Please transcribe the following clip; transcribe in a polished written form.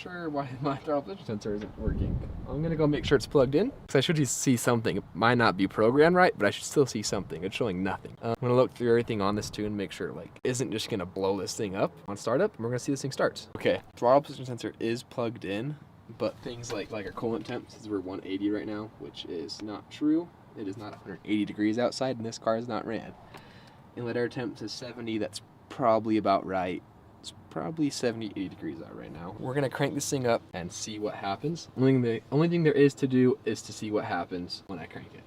sure why my throttle position sensor isn't working. I'm gonna go make sure it's plugged in, because I should see something. It might not be programmed right, but I should still see something. It's showing nothing. I'm gonna look through everything on this too and make sure like isn't just gonna blow this thing up on startup, and we're gonna see this thing starts. Okay, throttle position sensor is plugged in, but things like our coolant temp, since we're 180 right now, which is not true. It is not 180 degrees outside, and this car is not ran. Inlet air temp is 70. That's probably about right. It's probably 70, 80 degrees out right now. We're gonna crank this thing up and see what happens. Only thing there is to do is to see what happens when I crank it.